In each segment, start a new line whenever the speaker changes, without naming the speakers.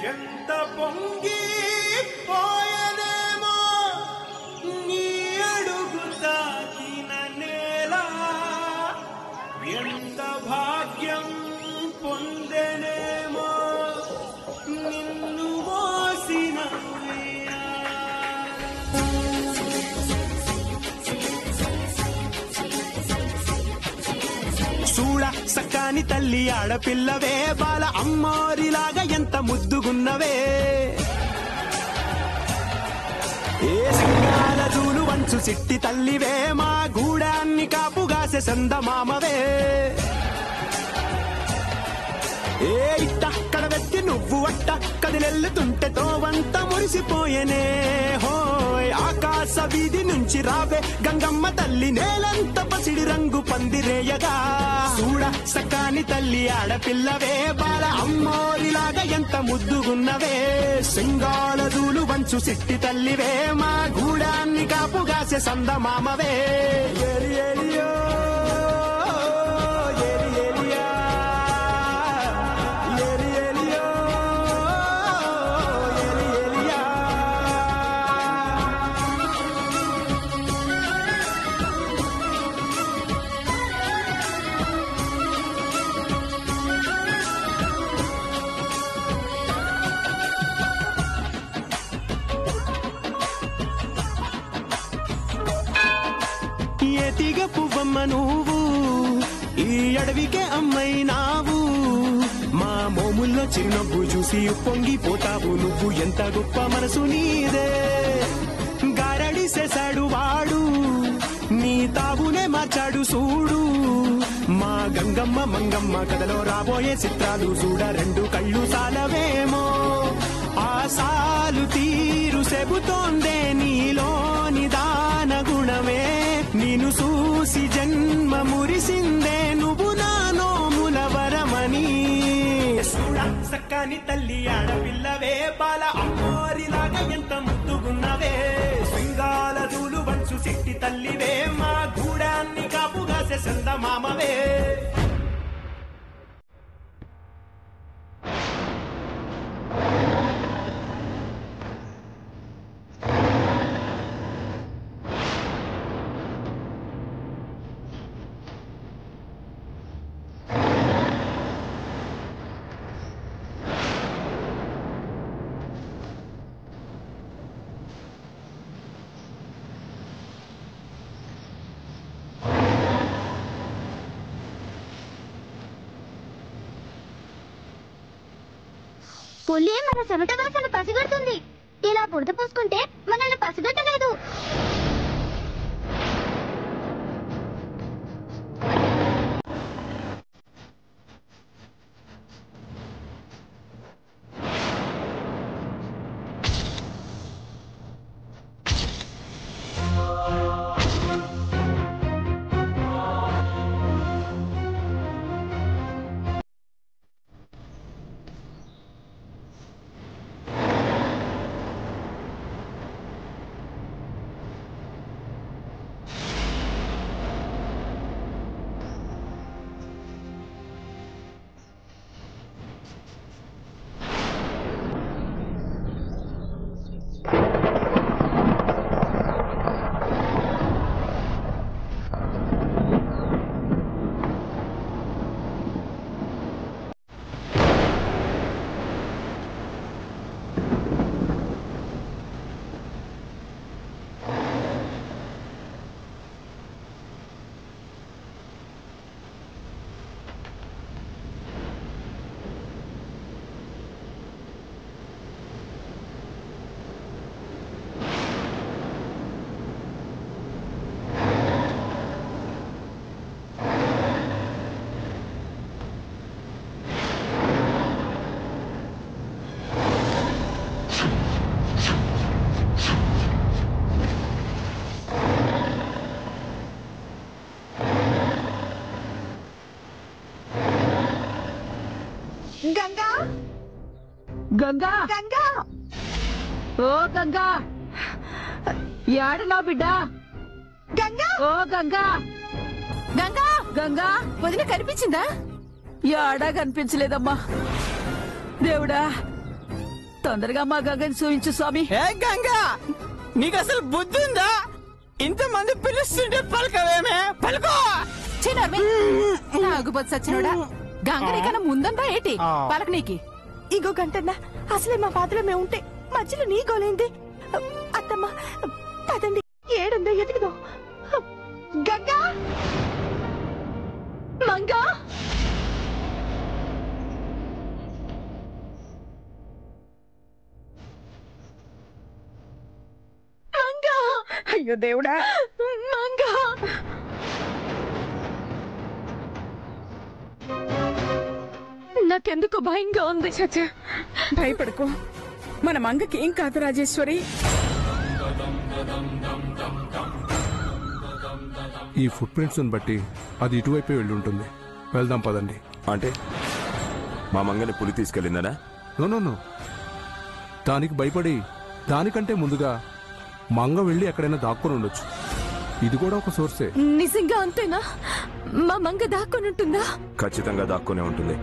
ఎంత పొంగి పోయనేమో నీ అడుగు తాకిన నేల ఎంత భాగ్యం పొందనేమో నిన్ను మోసిన చూడ సక్కాని తల్లి ఆడపిల్లవే బాల అమ్మోరిలాగా ఎంత ముద్దుగున్నవే ఏ సింగాల జూలు వంచు సిట్టి తల్లివే మా గూడాన్ని కాపుగాసే సందమామవే ఏ ఇట్ట కడవెత్తి నువ్వు అట్ట కదిలెల్లుతుంటే తోవంత మురిసిపోయేనే హోయ్ ఆకాశ వీధి నుంచి రావే గంగమ్మ తల్లి నేలంత పసిడి రంగు పందిరేయగా చూడ సకాని తల్లి ఆడపిల్లవే బాల అమ్మోరిలాగా ఎంత ముద్దుగున్నవే సింగాల దూలు వంచు సిట్టి తల్లివే మా గూడాన్ని కాపుగాసే సందమామవే ఏలి ఏలియో తీగ పువ్వమ్మ నువ్వు ఈ అడవికే అమ్మైనావు మా మోముల్లో చిరునవ్వు చూసి పొంగిపోతావు నువ్వు ఎంత గొప్ప మనసు నీదే గారడి చేశాడు వాడు నీ తావునే మార్చాడు చూడు మా గంగమ్మ మంగమ్మ కథలో రాబోయే చిత్రాలు చూడ రెండు కళ్ళు సాలవేమో ఆశాలు తీరు చెబుతోందే నీలోని దాన గుణమే నిన్ను చూసి జన్మ మురిసిందే నువ్వు నా నోముల వరమని సక్కాని తల్లి ఆడపిల్లవే బాల అమ్మోరిలాగా ఎంత ముద్దుగున్నవే సింగాల దూలు వంచు సిట్టి తల్లివే మా గూడాన్ని కాపుగాసే సందమామవే
పులి మన చెమట వాసన పసిగడుతుంది ఇలా బురద పూసుకుంటే మనల్ని పసిగట్టలేదు
గంగా గంగా గంగా ఓ గంగా యాడనా బిడ్డ గంగా ఓ గంగా గంగా గంగా వదిన కనిపించిందా యాడా కనిపించలేదమ్మా దేవుడా తొందరగా మా గంగని చూపించు స్వామి.
ఏ గంగా, నీకు అసలు బుద్ధి ఉందా? ఇంతమంది పిలుస్తుంటే పలకవేమే? పలుకో.
నాగుబోతు సచ్చినోడా, గంగని కన్నా ముందంతా ఏంటి పలక నీకి?
ఇంకో గంటన్నా అసలే మా బాధలో మేము ఉంటే మధ్యలో నీ గోలైంది. అత్తమ్మ పదండి, ఏడుందో ఎదుగుదాం. గంగా, మంగా, మంగా. అయ్యో దేవుడా, మంగా. నాకెందుకు భయంగా ఉంది.
చచ్చా, భయపడకు, మన మంగకి ఏం కాదు రాజేశ్వరి.
ఈ ఫుట్ ప్రింట్స్ బట్టి అది ఇటువైపే వెళ్ళి ఉంటుంది. వెళ్దాం పదండి.
అంటే మా మంగని పులి తీసుకెళ్ళిందనా?
నో, దానికి భయపడి దానికంటే ముందుగా మంగ వెళ్ళి ఎక్కడైనా దాక్కుని ఉండొచ్చు. ఇది కూడా ఒక సోర్సే.
నిజంగా అంతేనా? మా మంగ దాక్కుని ఉంటుందా?
ఖచ్చితంగా దాక్కునే ఉంటుంది.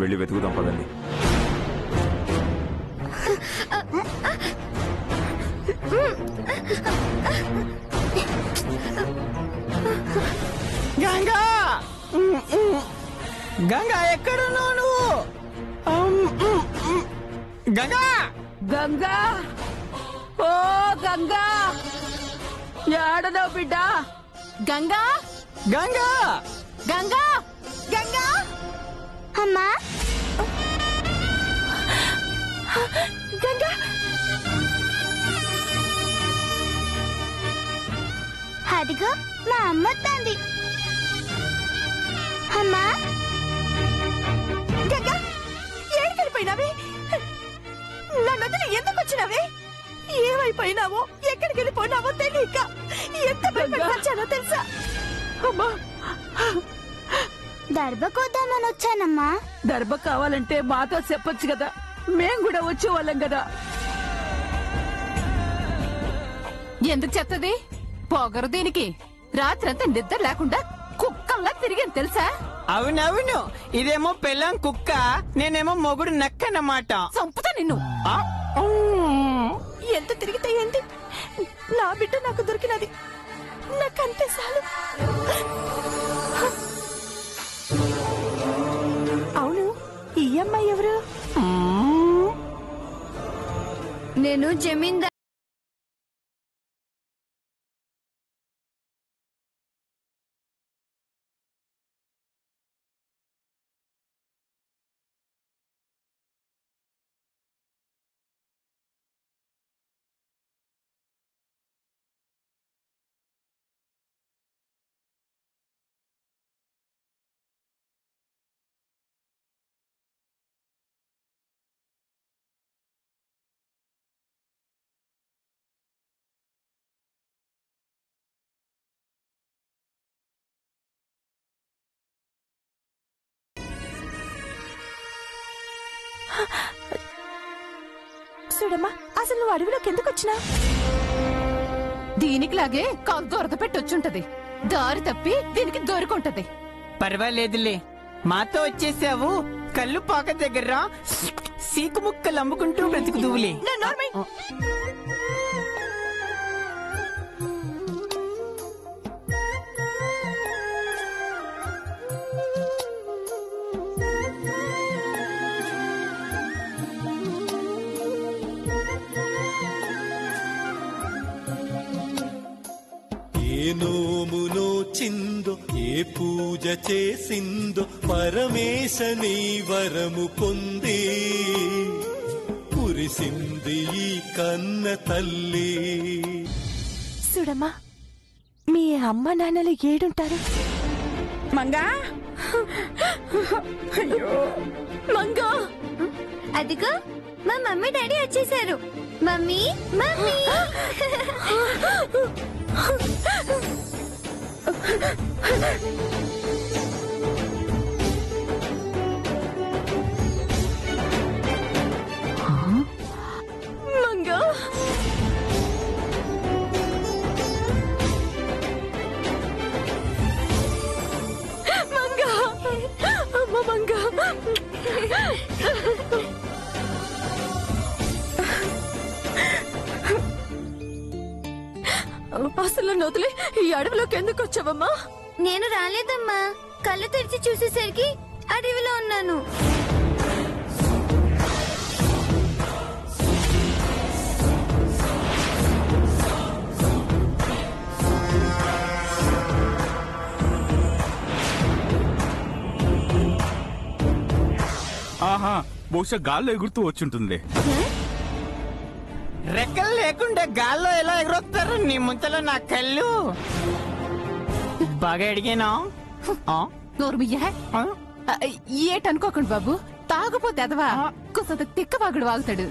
వెళ్ళి వెతుకుదాం పదండి.
గంగా, గంగా ఎక్కడున్నావు నువ్వు? గంగా,
గంగా, ఓ గంగా, ఏడదో బిడ్డ?
గంగా,
గంగా,
గంగా, గంగా.
అమ్మా
గంగా,
అదిగో మా అమ్మ వస్తుంది. అమ్మా
గంగా, ఏడికి వెళ్ళిపోయినావే? నా నదిలో ఎందుకు వచ్చినావే? ఏమైపోయినావో, ఎక్కడికి వెళ్ళిపోయినావో తెలియక ఎంత భయపడి వచ్చానో తెలుసా?
అమ్మా,
దర్భకొద్దామని వచ్చానమ్మా.
దర్భ కావాలంటే మాతో చెప్పొచ్చు కదా, మేం కూడా వచ్చేవాళ్ళం కదా. ఎందుకు చెత్తది? పొగరు దీనికి. రాత్రంతా నిద్ర లేకుండా కుక్కల్లా తిరిగాను తెలుసా?
అవునవును, ఇదేమో పెళ్ళాం కుక్క, నేనేమో మొగుడు నక్కన్నమాట.
చంపుతా నిన్ను.
ఎంత తిరిగితే ఏంటి? నా బిడ్డ నాకు దొరికినది, నాకంతే చాలు. అవును, ఈ అమ్మాయి ఎవరు?
నేను జమీందార్.
చూడమ్మా, అసలు నువ్వు అడవిలోకి ఎందుకు వచ్చినా?
దీనికి లాగే కాలు దొరద పెట్టొచ్చుంటది. దారి తప్పి దీనికి దొరికుంటది.
పర్వాలేదులే, మాతో వచ్చేసావు. కళ్ళు పాక దగ్గర సీకు ముక్కలు అమ్ముకుంటూ బ్రతుకుదువులే.
ఏ నోమునో చిందో, ఏ పూజ చేసిందో, పరమేశ నీ వరము పొంది కురిసింది ఈ కన్న తల్లి.
చూడమ్మా, మీ అమ్మ నాన్నలు ఏడుంటారు?
మంగా, అయ్యో
మంగా,
అదిగో మా మమ్మీ డాడీ వచ్చేసారు. Mummy, mummy.
మంగా, మంగా, అమ్మ మంగా. అందరిని వదిలి ఈ అడవిలోకి ఎందుకు వచ్చావమ్మా?
నేను రాలేదమ్మా, కళ్ళు తెరిచి చూసేసరికి అడవిలో ఉన్నాను.
ఆహా, బహుశా గాల్లో ఎగురుతూ వచ్చుంటుంది.
రెక్కలు లేకుంటే గాల్లో ఎలా ఎగురొస్తారు? నీ ముంతలో నా కళ్ళు బాగా అడిగానా?
ఏటనుకోకండి బాబు, తాగుపోతే అదవా కొంత తిక్కవాగుడు వాగుతాడు.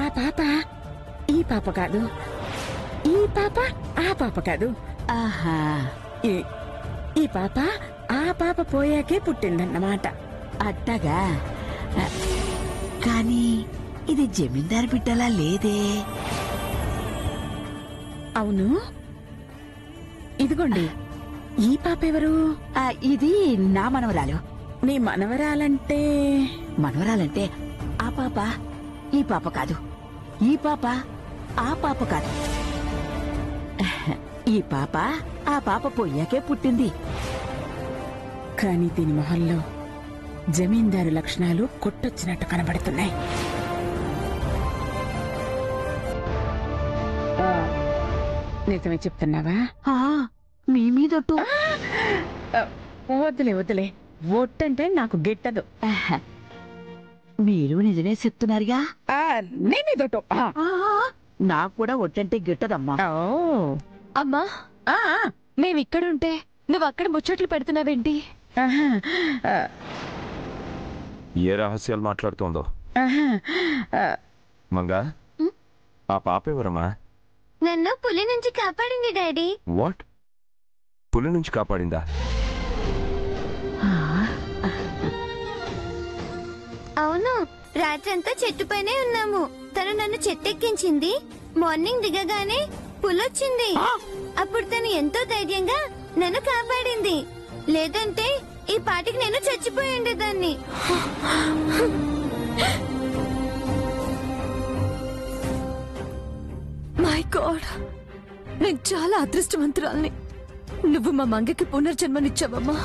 ఆ పాప ఈ పాప కాదు, ఈ పాప ఆ పాప కాదు.
ఆహా,
ఈ పాప ఆ పాప పోయాకే పుట్టిందన్నమాట.
అట్టగా. కానీ ఇది జమీందారు బిడ్డలా లేదే.
అవును, ఇదిగోండి ఈ పాప ఎవరు?
ఇది నా మనవరాలు.
నీ మనవరాలంటే?
మనవరాలంటే ఆ పాప ఈ పాప కాదు, ఈ పాప ఆ పాప కాదు. ఈ పాప ఆ పాప పోయాకే పుట్టింది.
కానీ దీని మొహంలో జమీందారు లక్షణాలు కొట్టొచ్చినట్టు కనబడుతున్నాయి. నిజమే చెప్తున్నావా?
మీ మీదొట్టు.
వద్దులే వద్దులే, ఒట్టంటే నాకు గిట్టదు.
మీరు నిజమే చెప్తున్నారుగా.
నీ మీదొట్టు.
నాకు కూడా ఒట్టంటే గిట్టదమ్మా.
అమ్మా, మేమిక్కడుంటే నువ్వు అక్కడ ముచ్చట్లు పెడుతున్నావేంటి?
ఏ రహస్యాలు మాట్లాడుతోందో. మంగా, ఆ పాప ఎవరమ్మా?
నన్ను పులి నుంచి కాపాడింది డాడీ.
వాట్? పులి నుంచి కాపాడిందా?
అవును, రాత్రంతా చెట్టుపైనే ఉన్నాము. తను నన్ను చెట్టెక్కించింది. మార్నింగ్ దిగగానే పులొచ్చింది. అప్పుడు తను ఎంతో ధైర్యంగా నన్ను కాపాడింది. లేదంటే ఈ పాటికి నేను చచ్చిపోయి ఉండేదాన్ని.
మై గాడ్, నేను చాలా అదృష్టవంతురాల్ని. నువ్వు మా మంగకి పునర్జన్మనిచ్చావమ్మా.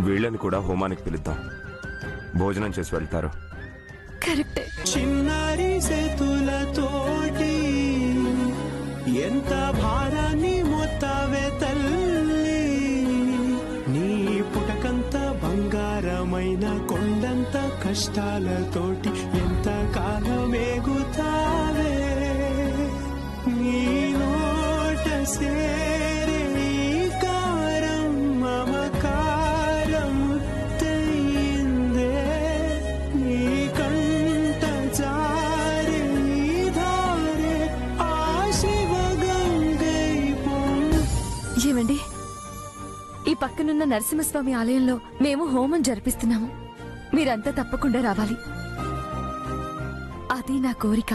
వీళ్ళని కూడా హోమానికి పిలుద్దాం, భోజనం చేసి వెళ్తారు.
కరెక్టే.
చిన్నారి చేతులతోటి ఎంత భారాన్ని మొత్తవే తల్లి, నీ పుటకంత బంగారమైన కొండంత కష్టాలతోటి ఎంత కాలమేగుతావే. నీ నోట సేరే ఈ కారం మమకారం తెయిందే, నీ కంట జారే ఈ ధారే ఆ శివగంగై
ఏమండి, ఈ పక్కనున్న నరసింహస్వామి ఆలయంలో మేము హోమం జరిపిస్తున్నాము. మీరంతా తప్పకుండా రావాలి. అది నా కోరిక.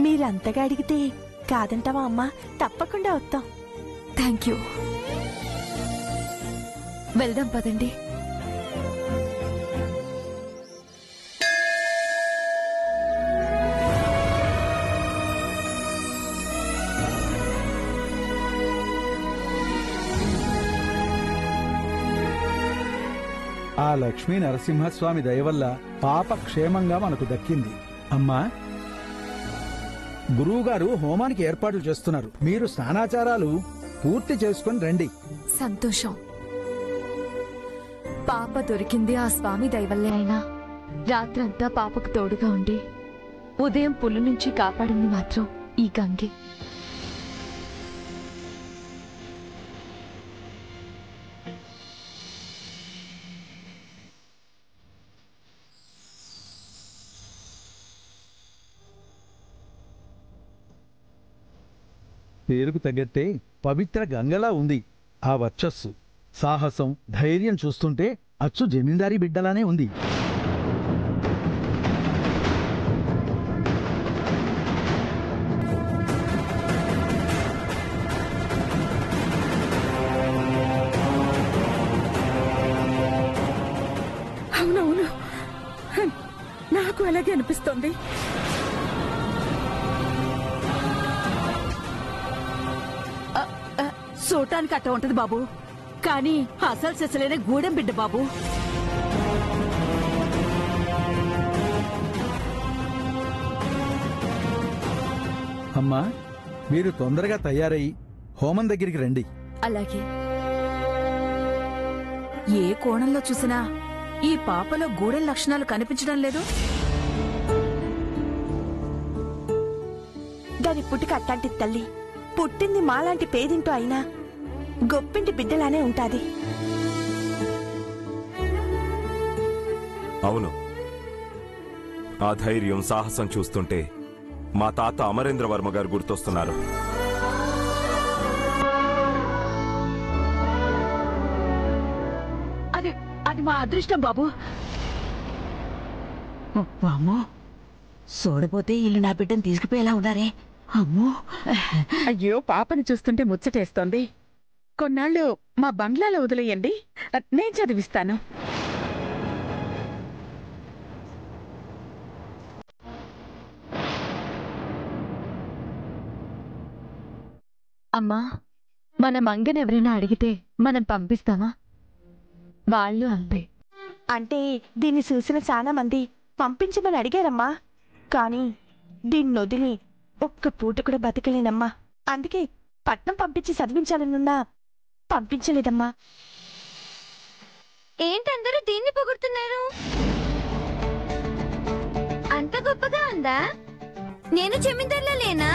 మీరంతగా అడిగితే కాదంటావా అమ్మా? తప్పకుండా వస్తాం. Thank you. వెళ్దాం పదండి.
ఆ లక్ష్మీ నరసింహస్వామి దయ వల్ల పాప క్షేమంగా మనకు దక్కింది. అమ్మా, గురువుగారు హోమానికి ఏర్పాట్లు చేస్తున్నారు. మీరు స్నానాచారాలు పూర్తి చేసుకుని రండి.
సంతోషం. పాప దొరికింది ఆ స్వామి దయవల్లే. అయినా రాత్రంతా పాపకు తోడుగా ఉండి ఉదయం పుల్లు నుంచి కాపాడింది మాత్రం ఈ గంగే.
పేరుకు తగ్గట్టే పవిత్ర గంగలా ఉంది ఆ వర్చస్సు. సాహసం, ధైర్యం చూస్తుంటే అచ్చు జమీందారీ బిడ్డలానే ఉంది.
అవునవును, నాకు అలాగే అనిపిస్తోంది.
చూడటానికి అట్ట ఉంటది బాబు, కానీ అసలు సెసలైన గూడెం బిడ్డ బాబు.
అమ్మా, మీరు తొందరగా తయారై హోమం దగ్గరికి రండి.
అలాగే.
ఏ కోణంలో చూసినా ఈ పాపలో గూడెం లక్షణాలు కనిపించడం లేదు.
దాని పుట్టుక అట్లాంటి తల్లి, పుట్టింది మాలాంటి పేదింటూ అయినా గొప్పింటి బిడ్డలానే ఉంటాది.
అవును, ఆ ధైర్యం, సాహసం చూస్తుంటే మా తాత అమరేంద్రవర్మ గారు గుర్తొస్తున్నారు.
అది మా అదృష్టం బాబు. అమ్మో, చూడపోతే ఇల్లు నా బిడ్డను తీసుకుపోయేలా ఉన్నారే. అమ్మో,
అయ్యో, పాపని చూస్తుంటే ముచ్చటేస్తోంది. కొన్నాళ్ళు మా బంగ్లాలో వదిలేయండి, నేను చదివిస్తాను.
అమ్మా, మన మంగని ఎవరైనా అడిగితే మనం పంపిస్తామా? వాళ్ళు అంతే. అంటే దీన్ని చూసిన చాలా మంది పంపించమని అడిగారమ్మా. కానీ దీన్ని వదిలి ఒక్క పూట కూడా బతకలేనమ్మా. అందుకే పట్నం పంపించి చదివించాలనున్నా పంపించలేదమ్మా.
ఏంటందరూ దీన్ని పొగుడుతున్నారు? అంత గొప్పగా ఉందా? నేను జమీందార్లా లేనా?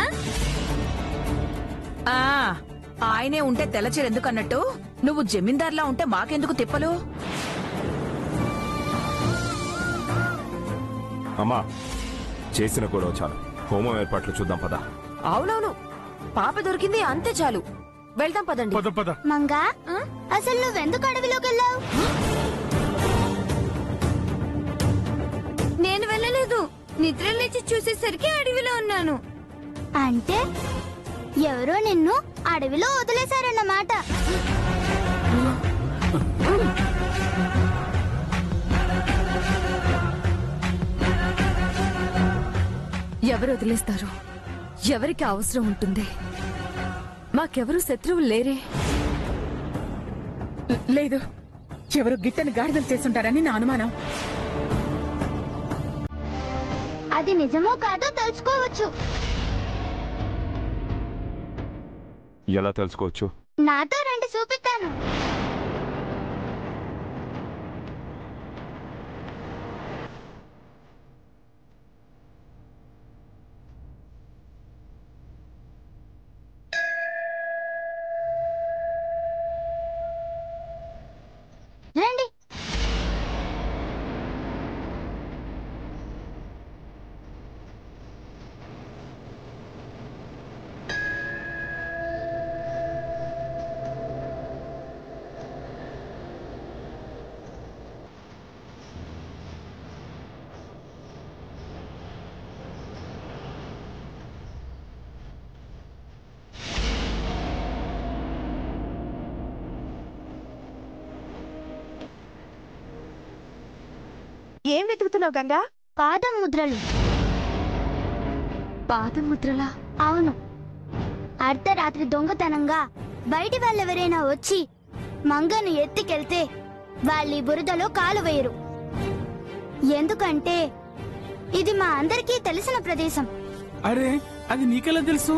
ఆయనే ఉంటే తెల్లచీర ఎందుకన్నట్టు నువ్వు జమీందార్లా ఉంటే మాకెందుకు తిప్పలు?
అమ్మా, చేసిన గొడవ చాలు. హోమం ఏర్పాట్లు చూద్దాం పద.
అవునవును, పాప దొరికింది, అంతే చాలు. వెళ్దాం పదండి.
మంగా, అసలు నువ్వెందుకు అడవిలోకి వెళ్ళావు? నేను వెళ్ళలేదు. నిద్ర లేచి చూసేసరికి అడవిలో ఉన్నాను. అంటే ఎవరో నిన్ను అడవిలో వదిలేశారన్నమాట.
ఎవరు వదిలేస్తారు? ఎవరికి అవసరం ఉంటుంది? మాకెవరు శత్రువులు లేరే.
లేదు, ఎవరు గిట్టని గాడిదలు చేసుంటారని నా అనుమానం.
అది నిజమో కాదో తెలుసుకోవచ్చు.
ఎలా తెలుసుకోవచ్చు?
నాతో రండి, చూపిస్తాను. రండి.
ఏం వెతుకుతున్నావు గంగా?
పాదం ముద్రలు.
పాదం ముద్రలా?
అవును. అర్ధరాత్రి దొంగతనంగా బయటి వాళ్ళెవరైనా వచ్చి మంగను ఎత్తికెళ్తే వాళ్ళీ బురదలో కాలు వేయరు. ఎందుకంటే ఇది మా అందరికీ తెలిసిన ప్రదేశం.
అరే అది నీకెలా తెలుసు?